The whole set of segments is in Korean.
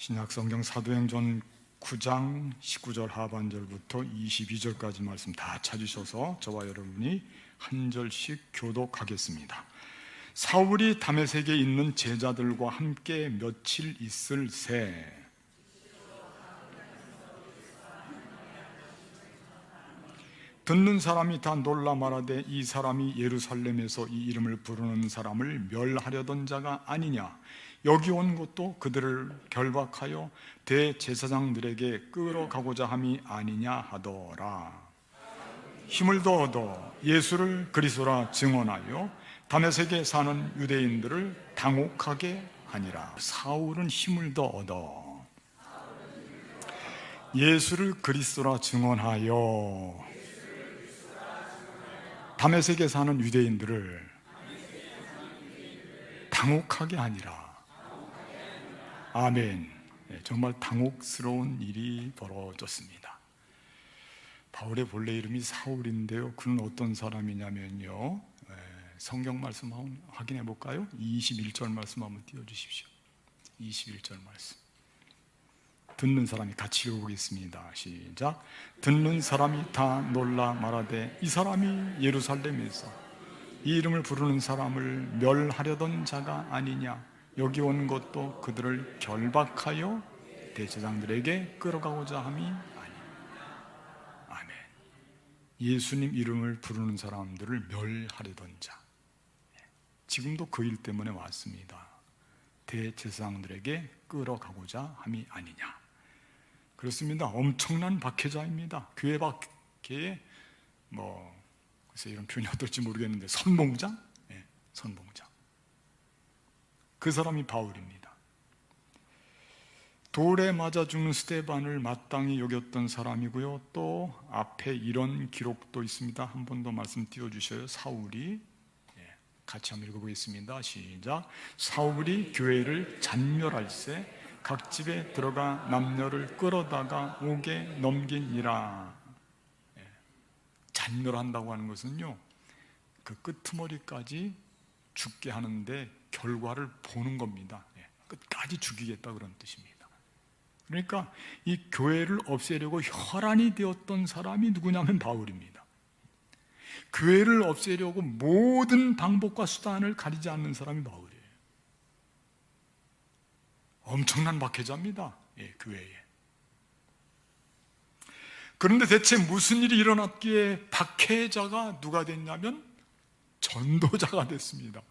신약성경 사도행전 9장 19절 하반절부터 22절까지 말씀 다 찾으셔서 저와 여러분이 한 절씩 교독하겠습니다. 사울이 다메섹에 있는 제자들과 함께 며칠 있을 새 듣는 사람이 다 놀라 말하되 이 사람이 예루살렘에서 이 이름을 부르는 사람을 멸하려던 자가 아니냐. 여기 온 것도 그들을 결박하여 대제사장들에게 끌어가고자 함이 아니냐 하더라. 힘을 더 얻어 예수를 그리스도라 증언하여 다메섹에 사는 유대인들을 당혹하게 하니라. 사울은 힘을 더 얻어 예수를 그리스도라 증언하여 다메섹에 사는 유대인들을 당혹하게 하니라. 아멘. 정말 당혹스러운 일이 벌어졌습니다. 바울의 본래 이름이 사울인데요, 그는 어떤 사람이냐면요, 성경 말씀 확인해 볼까요? 21절 말씀 한번 띄워주십시오. 21절 말씀 듣는 사람이 같이 읽어보겠습니다. 시작. 듣는 사람이 다 놀라 말하되 이 사람이 예루살렘에서 이 이름을 부르는 사람을 멸하려던 자가 아니냐. 여기 온 것도 그들을 결박하여 대제사장들에게 끌어가고자 함이 아니냐. 아멘. 예수님 이름을 부르는 사람들을 멸하려던 자, 지금도 그 일 때문에 왔습니다. 대제사장들에게 끌어가고자 함이 아니냐. 그렇습니다. 엄청난 박해자입니다. 교회 박해에 글쎄 이런 표현이 어떨지 모르겠는데 선봉장? 네, 선봉장. 그 사람이 바울입니다. 돌에 맞아 죽는 스데반을 마땅히 여겼던 사람이고요. 또 앞에 이런 기록도 있습니다. 한 번 더 말씀 띄워주셔요. 사울이, 같이 한번 읽어보겠습니다. 시작. 사울이 교회를 잔멸할세 각 집에 들어가 남녀를 끌어다가 옥에 넘기니라. 잔멸한다고 하는 것은요, 그 끄트머리까지 죽게 하는데 결과를 보는 겁니다. 끝까지 죽이겠다 그런 뜻입니다. 그러니까 이 교회를 없애려고 혈안이 되었던 사람이 누구냐면 바울입니다. 교회를 없애려고 모든 방법과 수단을 가리지 않는 사람이 바울이에요. 엄청난 박해자입니다. 교회에. 그런데 대체 무슨 일이 일어났기에 박해자가 누가 됐냐면 전도자가 됐습니다.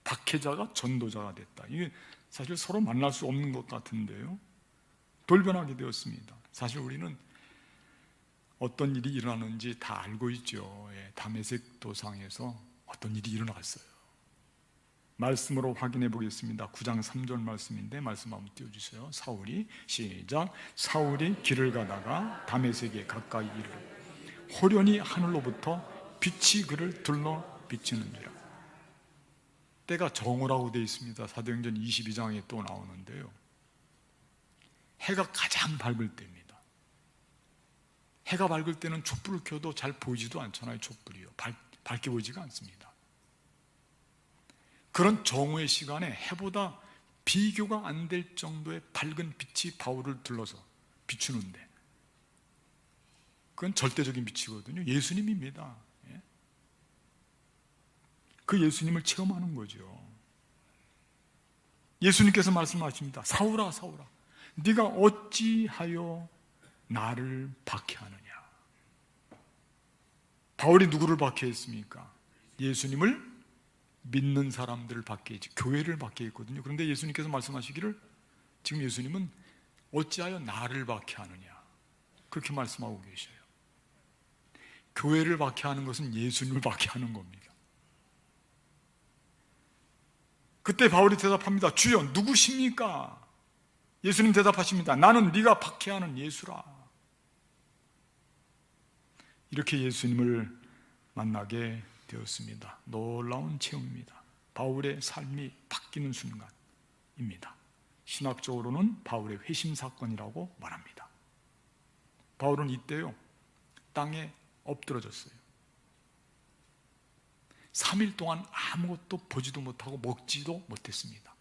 박해자가 전도자가 됐다. 이게 사실 서로 만날 수 없는 것 같은데요, 돌변하게 되었습니다. 사실 우리는 어떤 일이 일어나는지 다 알고 있죠. 다메섹 도상에서 어떤 일이 일어났어요. 말씀으로 확인해 보겠습니다. 9장 3절 말씀인데 말씀 한번 띄워주세요. 사울이, 시작. 사울이 길을 가다가 다메섹에 가까이 이르러 호련히 하늘로부터 빛이 그를 둘러 비치는지라. 때가 정오라고 되어 있습니다. 사도행전 22장에 또 나오는데요, 해가 가장 밝을 때입니다. 해가 밝을 때는 촛불을 켜도 잘 보이지도 않잖아요. 촛불이요, 밝게 보이지가 않습니다. 그런 정오의 시간에 해보다 비교가 안 될 정도의 밝은 빛이 바울을 둘러서 비추는데, 그건 절대적인 빛이거든요. 예수님입니다. 그 예수님을 체험하는 거죠. 예수님께서 말씀하십니다. 사울아 사울아, 네가 어찌하여 나를 박해하느냐. 바울이 누구를 박해했습니까? 예수님을 믿는 사람들을 박해했지, 교회를 박해했거든요. 그런데 예수님께서 말씀하시기를, 지금 예수님은 어찌하여 나를 박해하느냐 그렇게 말씀하고 계셔요. 교회를 박해하는 것은 예수님을 박해하는 겁니다. 그때 바울이 대답합니다. 주여 누구십니까? 예수님 대답하십니다. 나는 네가 박해하는 예수라. 이렇게 예수님을 만나게 되었습니다. 놀라운 체험입니다. 바울의 삶이 바뀌는 순간입니다. 신학적으로는 바울의 회심 사건이라고 말합니다. 바울은 이때요, 땅에 엎드러졌어요. 3일 동안 아무것도 보지도 못하고 먹지도 못했습니다.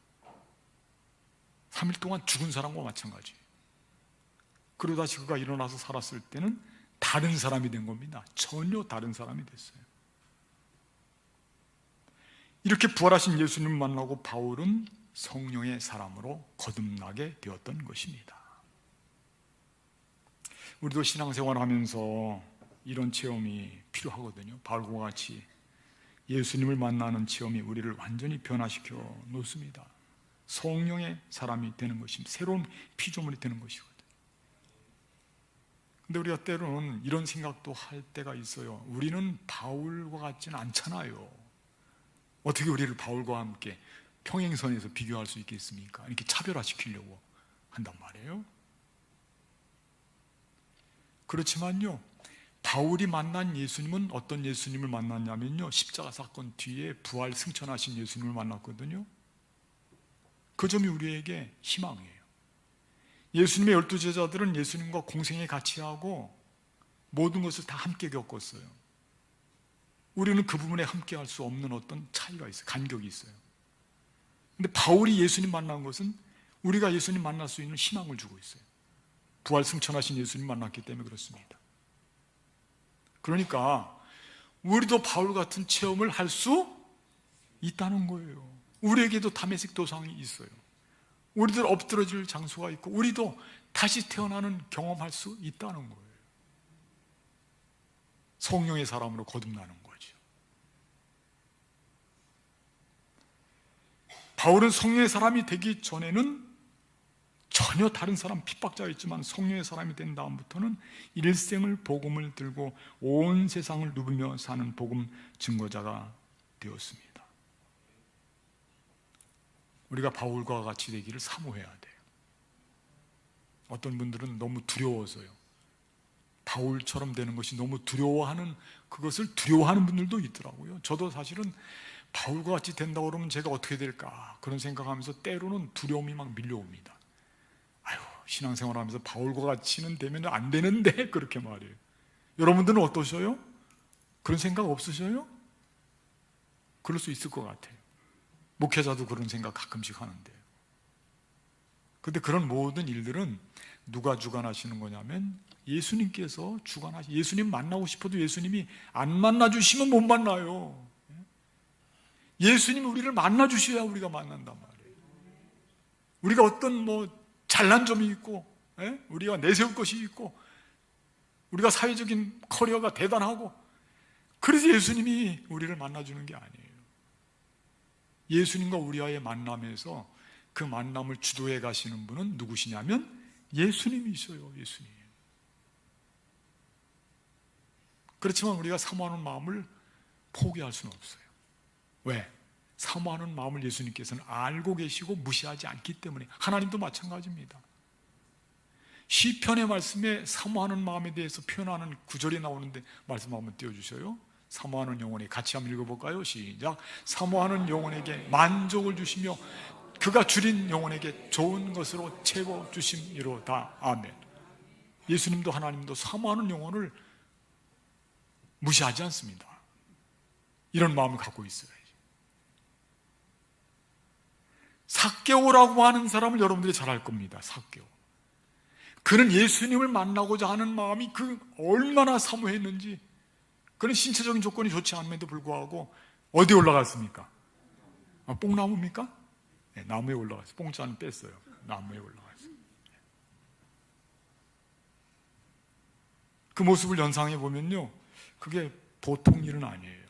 3일 동안 죽은 사람과 마찬가지예요. 그러다 다시 그가 일어나서 살았을 때는 다른 사람이 된 겁니다. 전혀 다른 사람이 됐어요. 이렇게 부활하신 예수님을 만나고 바울은 성령의 사람으로 거듭나게 되었던 것입니다. 우리도 신앙생활 하면서 이런 체험이 필요하거든요. 바울과 같이 예수님을 만나는 체험이 우리를 완전히 변화시켜 놓습니다. 성령의 사람이 되는 것입니다. 새로운 피조물이 되는 것이거든요. 근데 우리가 때로는 이런 생각도 할 때가 있어요. 우리는 바울과 같지는 않잖아요. 어떻게 우리를 바울과 함께 평행선에서 비교할 수 있겠습니까? 이렇게 차별화시키려고 한단 말이에요. 그렇지만요, 바울이 만난 예수님은 어떤 예수님을 만났냐면요, 십자가 사건 뒤에 부활 승천하신 예수님을 만났거든요. 그 점이 우리에게 희망이에요. 예수님의 12제자들은 예수님과 공생에 같이 하고 모든 것을 다 함께 겪었어요. 우리는 그 부분에 함께 할 수 없는 어떤 차이가 있어요. 간격이 있어요. 근데 바울이 예수님 만난 것은 우리가 예수님 만날 수 있는 희망을 주고 있어요. 부활 승천하신 예수님 만났기 때문에 그렇습니다. 그러니까 우리도 바울 같은 체험을 할 수 있다는 거예요. 우리에게도 다메섹 도상이 있어요. 우리들 엎드러질 장소가 있고 우리도 다시 태어나는 경험할 수 있다는 거예요. 성령의 사람으로 거듭나는 거죠. 바울은 성령의 사람이 되기 전에는 전혀 다른 사람, 핍박자였지만 성령의 사람이 된 다음부터는 일생을 복음을 들고 온 세상을 누비며 사는 복음 증거자가 되었습니다. 우리가 바울과 같이 되기를 사모해야 돼요. 어떤 분들은 너무 두려워서요, 바울처럼 되는 것이 너무 두려워하는, 그것을 두려워하는 분들도 있더라고요. 저도 사실은 바울과 같이 된다고 그러면 제가 어떻게 될까 그런 생각하면서 때로는 두려움이 막 밀려옵니다. 아유, 신앙생활 하면서 바울과 같이는 되면 안 되는데 그렇게 말해요. 여러분들은 어떠셔요? 그런 생각 없으셔요? 그럴 수 있을 것 같아요. 목회자도 그런 생각 가끔씩 하는데요. 그런데 그런 모든 일들은 누가 주관하시는 거냐면 예수님께서 주관하시. 예수님 만나고 싶어도 예수님이 안 만나주시면 못 만나요. 예수님이 우리를 만나주셔야 우리가 만난단 말이에요. 우리가 어떤 잘난 점이 있고, 우리가 내세울 것이 있고, 우리가 사회적인 커리어가 대단하고, 그래서 예수님이 우리를 만나주는 게 아니에요. 예수님과 우리와의 만남에서 그 만남을 주도해 가시는 분은 누구시냐면 예수님이셔요. 예수님. 그렇지만 우리가 사모하는 마음을 포기할 수는 없어요. 왜? 사모하는 마음을 예수님께서는 알고 계시고 무시하지 않기 때문에. 하나님도 마찬가지입니다. 시편의 말씀에 사모하는 마음에 대해서 표현하는 구절이 나오는데 말씀 한번 띄워주셔요. 사모하는 영혼에게, 같이 한번 읽어볼까요? 시작. 사모하는 영혼에게 만족을 주시며 그가 줄인 영혼에게 좋은 것으로 채워주심이로다. 아멘. 예수님도 하나님도 사모하는 영혼을 무시하지 않습니다. 이런 마음을 갖고 있어야지. 삭개오라고 하는 사람을 여러분들이 잘 알 겁니다. 삭개오. 그는 예수님을 만나고자 하는 마음이 얼마나 사모했는지. 그는 신체적인 조건이 좋지 않음에도 불구하고 어디에 올라갔습니까? 뽕나무입니까? 네, 나무에 올라갔어요. 뽕자는 뺐어요. 나무에 올라갔어요. 그 모습을 연상해 보면요, 그게 보통 일은 아니에요.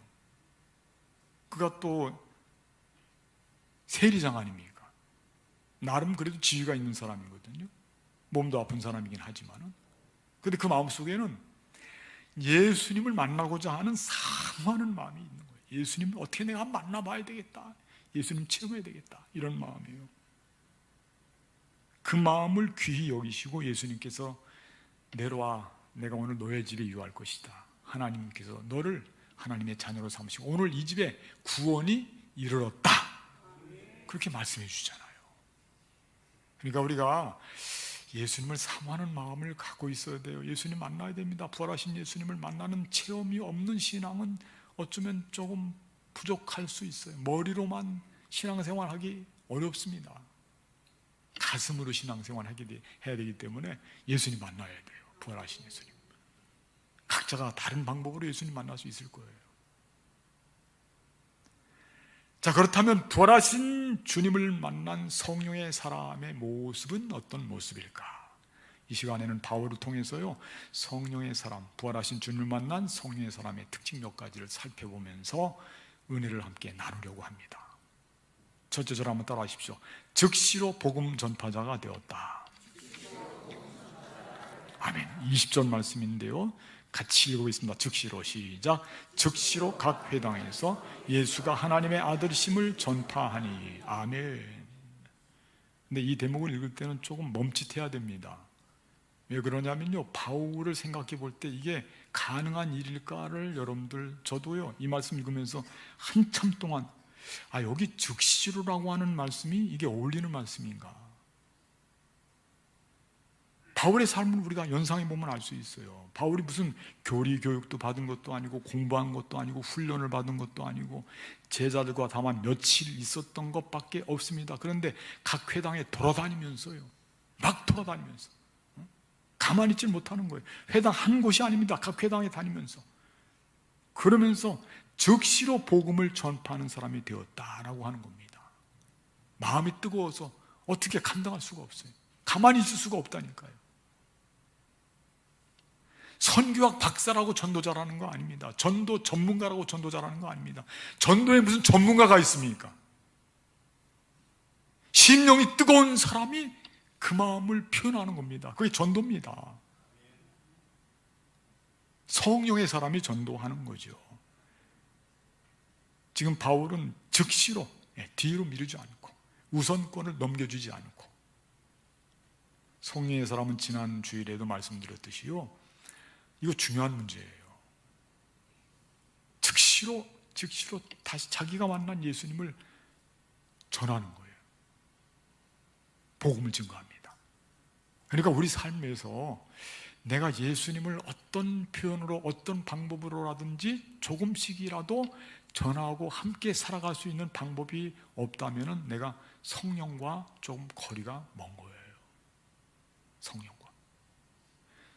그가 또 세리장 아닙니까? 나름 그래도 지위가 있는 사람이거든요. 몸도 아픈 사람이긴 하지만은. 그런데 그 마음속에는 예수님을 만나고자 하는 사모하는 마음이 있는 거예요. 예수님을 어떻게 내가 만나봐야 되겠다, 예수님 체험해야 되겠다, 이런 마음이에요. 그 마음을 귀히 여기시고 예수님께서 내려와, 내가 오늘 너의 집에 유할 것이다. 하나님께서 너를 하나님의 자녀로 삼으시고 오늘 이 집에 구원이 이르렀다, 그렇게 말씀해 주잖아요. 그러니까 우리가 예수님을 사모하는 마음을 갖고 있어야 돼요. 예수님 만나야 됩니다. 부활하신 예수님을 만나는 체험이 없는 신앙은 어쩌면 조금 부족할 수 있어요. 머리로만 신앙생활하기 어렵습니다. 가슴으로 신앙생활 해야 되기 때문에 예수님 만나야 돼요. 부활하신 예수님. 각자가 다른 방법으로 예수님 만날 수 있을 거예요. 자, 그렇다면 부활하신 주님을 만난 성령의 사람의 모습은 어떤 모습일까? 이 시간에는 바울을 통해서요, 성령의 사람, 부활하신 주님을 만난 성령의 사람의 특징 몇 가지를 살펴보면서 은혜를 함께 나누려고 합니다. 첫째 절 한번 따라 하십시오. 즉시로 복음 전파자가 되었다. 아멘. 20절 말씀인데요, 같이 읽어보겠습니다. 즉시로, 시작. 즉시로 각 회당에서 예수가 하나님의 아들이심을 전파하니. 아멘. 근데 이 대목을 읽을 때는 조금 멈칫해야 됩니다. 왜 그러냐면요, 바울을 생각해 볼 때 이게 가능한 일일까를 여러분들, 저도요, 이 말씀 읽으면서 한참 동안 여기 즉시로라고 하는 말씀이 이게 어울리는 말씀인가? 바울의 삶을 우리가 연상해 보면 알 수 있어요. 바울이 무슨 교리 교육도 받은 것도 아니고 공부한 것도 아니고 훈련을 받은 것도 아니고 제자들과 다만 며칠 있었던 것밖에 없습니다. 그런데 각 회당에 돌아다니면서요, 막 돌아다니면서 가만히 있지 못하는 거예요. 회당 한 곳이 아닙니다. 각 회당에 다니면서, 그러면서 즉시로 복음을 전파하는 사람이 되었다라고 하는 겁니다. 마음이 뜨거워서 어떻게 감당할 수가 없어요. 가만히 있을 수가 없다니까요. 선교학 박사라고 전도자라는 거 아닙니다. 전도 전문가라고 전도자라는 거 아닙니다. 전도에 무슨 전문가가 있습니까? 심령이 뜨거운 사람이 그 마음을 표현하는 겁니다. 그게 전도입니다. 성령의 사람이 전도하는 거죠. 지금 바울은 즉시로, 뒤로 미루지 않고 우선권을 넘겨주지 않고, 성령의 사람은 지난 주일에도 말씀드렸듯이요, 이거 중요한 문제예요. 즉시로 다시 자기가 만난 예수님을 전하는 거예요. 복음을 증거합니다. 그러니까 우리 삶에서 내가 예수님을 어떤 표현으로 어떤 방법으로라든지 조금씩이라도 전하고 함께 살아갈 수 있는 방법이 없다면 내가 성령과 조금 거리가 먼 거예요. 성령과.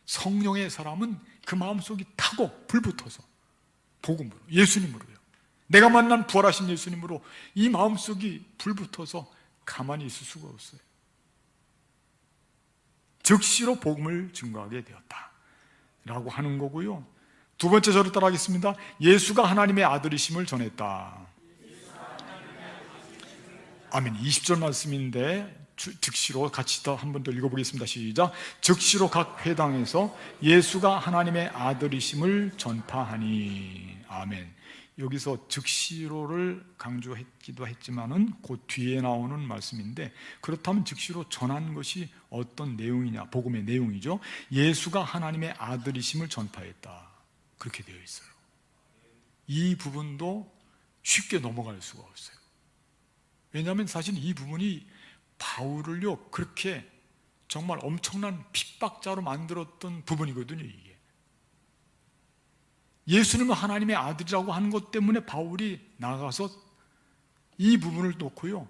성령의 사람은 그 마음속이 타고 불붙어서 복음으로, 예수님으로요, 내가 만난 부활하신 예수님으로 이 마음속이 불붙어서 가만히 있을 수가 없어요. 즉시로 복음을 증거하게 되었다 라고 하는 거고요. 두 번째 절을 따라하겠습니다. 예수가 하나님의 아들이심을 전했다. 아멘. 20절 말씀인데 즉시로 같이 한 번 더 읽어보겠습니다. 시작. 즉시로 각 회당에서 예수가 하나님의 아들이심을 전파하니. 아멘. 여기서 즉시로를 강조했기도 했지만은 그 뒤에 나오는 말씀인데, 그렇다면 즉시로 전한 것이 어떤 내용이냐? 복음의 내용이죠. 예수가 하나님의 아들이심을 전파했다. 그렇게 되어 있어요. 이 부분도 쉽게 넘어갈 수가 없어요. 왜냐하면 사실 이 부분이 바울을요, 그렇게 정말 엄청난 핍박자로 만들었던 부분이거든요. 이게 예수님은 하나님의 아들이라고 하는 것 때문에 바울이 나가서 이 부분을 놓고요,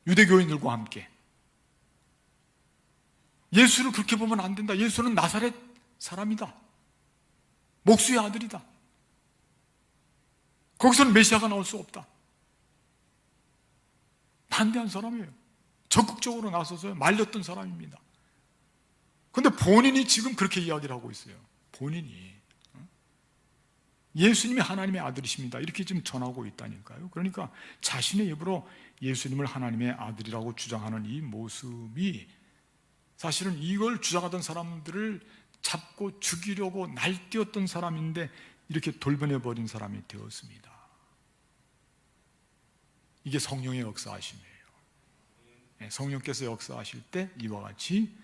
유대교인들과 함께 예수를 그렇게 보면 안 된다. 예수는 나사렛 사람이다. 목수의 아들이다. 거기서는 메시아가 나올 수 없다. 반대한 사람이에요. 적극적으로 나서서 말렸던 사람입니다. 그런데 본인이 지금 그렇게 이야기를 하고 있어요. 본인이 예수님이 하나님의 아들이십니다, 이렇게 지금 전하고 있다니까요. 그러니까 자신의 입으로 예수님을 하나님의 아들이라고 주장하는 이 모습이, 사실은 이걸 주장하던 사람들을 잡고 죽이려고 날뛰었던 사람인데 이렇게 돌변해버린 사람이 되었습니다. 이게 성령의 역사하심이에요. 성령께서 역사하실 때 이와 같이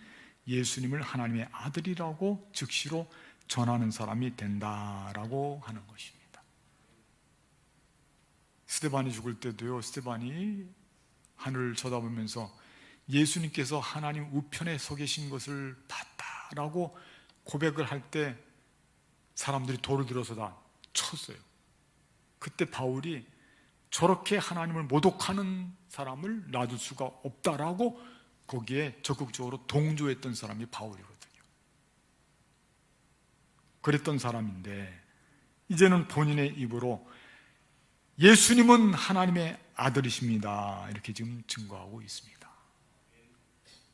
예수님을 하나님의 아들이라고 즉시로 전하는 사람이 된다라고 하는 것입니다. 스데반이 죽을 때도요, 스데반이 하늘을 쳐다보면서 예수님께서 하나님 우편에 서 계신 것을 봤다라고 고백을 할 때 사람들이 돌을 들어서 다 쳤어요. 그때 바울이 저렇게 하나님을 모독하는 사람을 놔둘 수가 없다라고 거기에 적극적으로 동조했던 사람이 바울이거든요. 그랬던 사람인데 이제는 본인의 입으로 예수님은 하나님의 아들이십니다 이렇게 지금 증거하고 있습니다.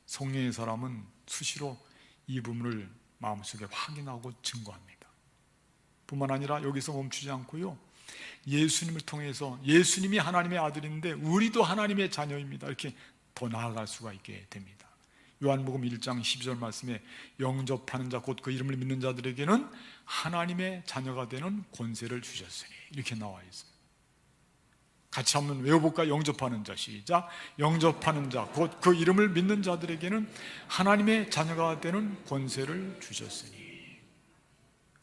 성령의 사람은 수시로 이 부분을 마음속에 확인하고 증거합니다. 뿐만 아니라 여기서 멈추지 않고요, 예수님을 통해서 예수님이 하나님의 아들인데 우리도 하나님의 자녀입니다 이렇게 더 나아갈 수가 있게 됩니다. 요한복음 1장 12절 말씀에 영접하는 자 곧 그 이름을 믿는 자들에게는 하나님의 자녀가 되는 권세를 주셨으니 이렇게 나와 있어요. 같이 한번 외워볼까? 영접하는 자. 시작. 영접하는 자 곧 그 이름을 믿는 자들에게는 하나님의 자녀가 되는 권세를 주셨으니.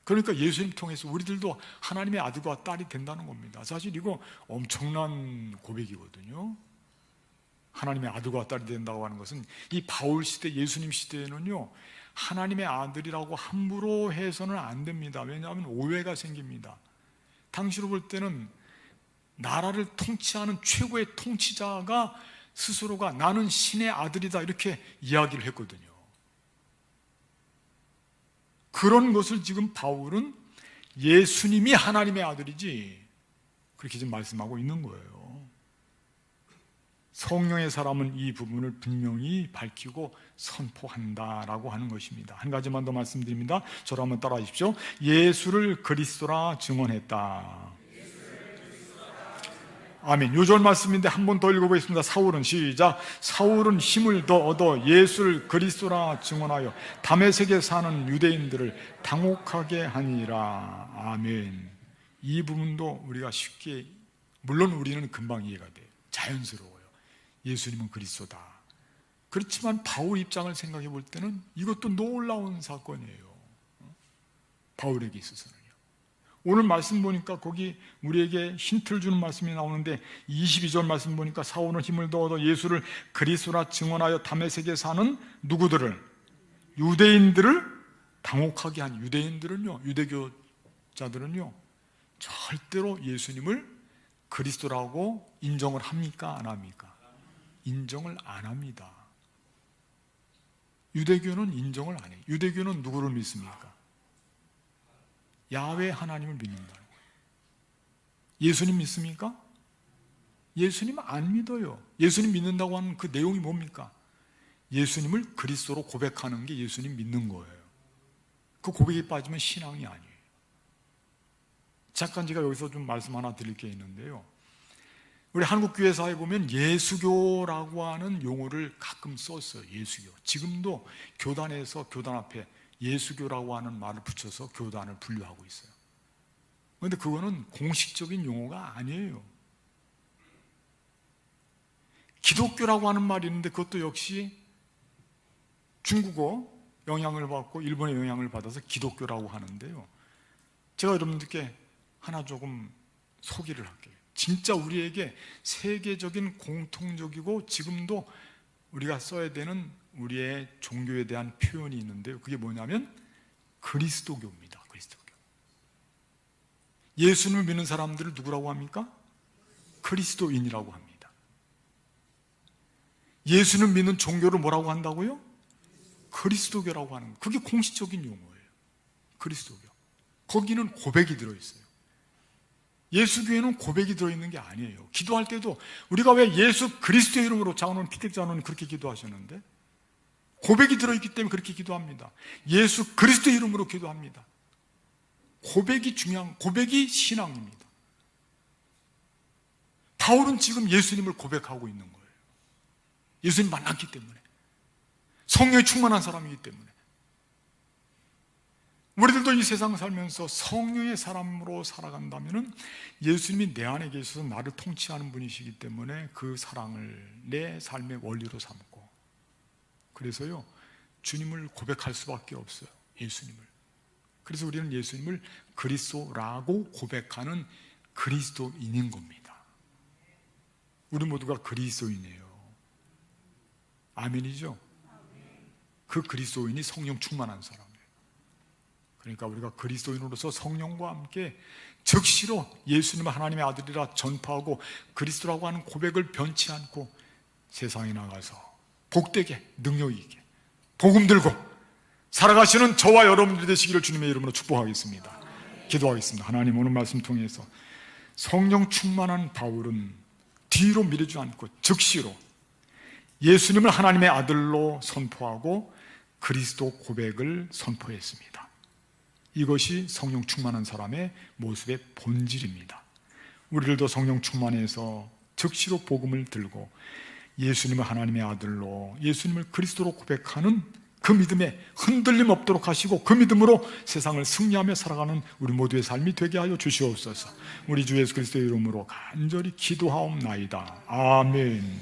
그러니까 예수님 통해서 우리들도 하나님의 아들과 딸이 된다는 겁니다. 사실 이거 엄청난 고백이거든요. 하나님의 아들과 딸이 된다고 하는 것은 이 바울 시대, 예수님 시대에는요, 하나님의 아들이라고 함부로 해서는 안 됩니다. 왜냐하면 오해가 생깁니다. 당시로 볼 때는 나라를 통치하는 최고의 통치자가 스스로가 나는 신의 아들이다 이렇게 이야기를 했거든요. 그런 것을 지금 바울은 예수님이 하나님의 아들이지 그렇게 지금 말씀하고 있는 거예요. 성령의 사람은 이 부분을 분명히 밝히고 선포한다라고 하는 것입니다. 한 가지만 더 말씀드립니다. 저를 한번 따라해 주십시오. 예수를 그리스도라 증언했다. 아멘. 요절 말씀인데 한 번 더 읽어보겠습니다. 사울은 시작. 사울은 힘을 더 얻어 예수를 그리스도라 증언하여 다메섹에 사는 유대인들을 당혹하게 하니라. 아멘. 이 부분도 우리가 쉽게, 물론 우리는 금방 이해가 돼요. 자연스러워요. 예수님은 그리스도다. 그렇지만 바울 입장을 생각해 볼 때는 이것도 놀라운 사건이에요. 바울에게 있어서는. 오늘 말씀 보니까 거기 우리에게 힌트를 주는 말씀이 나오는데 22절 말씀 보니까 사울은 힘을 더 얻어 예수를 그리스도라 증언하여 다메섹에 사는 누구들을? 유대인들을 당혹하게 한. 유대인들은요, 유대교자들은요 절대로 예수님을 그리스도라고 인정을 합니까? 안 합니까? 인정을 안 합니다. 유대교는 인정을 안 해요. 유대교는 누구를 믿습니까? 야훼 하나님을 믿는다는 거예요. 예수님 믿습니까? 예수님 안 믿어요. 예수님 믿는다고 하는 그 내용이 뭡니까? 예수님을 그리스도로 고백하는 게 예수님 믿는 거예요. 그 고백에 빠지면 신앙이 아니에요. 잠깐 제가 여기서 좀 말씀 하나 드릴 게 있는데요, 우리 한국교회사에 보면 예수교라고 하는 용어를 가끔 썼어요. 예수교. 지금도 교단에서 교단 앞에 예수교라고 하는 말을 붙여서 교단을 분류하고 있어요. 그런데 그거는 공식적인 용어가 아니에요. 기독교라고 하는 말이 있는데 그것도 역시 중국어 영향을 받고 일본의 영향을 받아서 기독교라고 하는데요, 제가 여러분들께 하나 조금 소개를 할게요. 진짜 우리에게 세계적인 공통적이고 지금도 우리가 써야 되는 우리의 종교에 대한 표현이 있는데요, 그게 뭐냐면 그리스도교입니다. 그리스도교. 예수님을 믿는 사람들을 누구라고 합니까? 그리스도인이라고 합니다. 예수님을 믿는 종교를 뭐라고 한다고요? 그리스도교라고 하는 거예요. 그게 공식적인 용어예요. 그리스도교. 거기는 고백이 들어있어요. 예수교회는 고백이 들어있는 게 아니에요. 기도할 때도 우리가 왜 예수 그리스도의 이름으로, 장로는 피택 장로는 그렇게 기도하셨는데 고백이 들어있기 때문에 그렇게 기도합니다. 예수 그리스도의 이름으로 기도합니다. 고백이 중요한, 고백이 신앙입니다. 바울은 지금 예수님을 고백하고 있는 거예요. 예수님 만났기 때문에, 성령에 충만한 사람이기 때문에. 우리들도 이 세상 살면서 성령의 사람으로 살아간다면 예수님이 내 안에 계셔서 나를 통치하는 분이시기 때문에 그 사랑을 내 삶의 원리로 삼고, 그래서요 주님을 고백할 수밖에 없어요. 예수님을. 그래서 우리는 예수님을 그리스도라고 고백하는 그리스도인인 겁니다. 우리 모두가 그리스도인이에요. 아멘이죠? 그 그리스도인이 성령 충만한 사람이에요. 그러니까 우리가 그리스도인으로서 성령과 함께 즉시로 예수님은 하나님의 아들이라 전파하고 그리스도라고 하는 고백을 변치 않고 세상에 나가서 복되게, 능력 있게 복음 들고 살아가시는 저와 여러분들이 되시기를 주님의 이름으로 축복하겠습니다. 기도하겠습니다. 하나님, 오늘 말씀 통해서 성령 충만한 바울은 뒤로 미루지 않고 즉시로 예수님을 하나님의 아들로 선포하고 그리스도 고백을 선포했습니다. 이것이 성령 충만한 사람의 모습의 본질입니다. 우리들도 성령 충만해서 즉시로 복음을 들고 예수님을 하나님의 아들로, 예수님을 그리스도로 고백하는 그 믿음에 흔들림 없도록 하시고 그 믿음으로 세상을 승리하며 살아가는 우리 모두의 삶이 되게 하여 주시옵소서. 우리 주 예수 그리스도의 이름으로 간절히 기도하옵나이다. 아멘.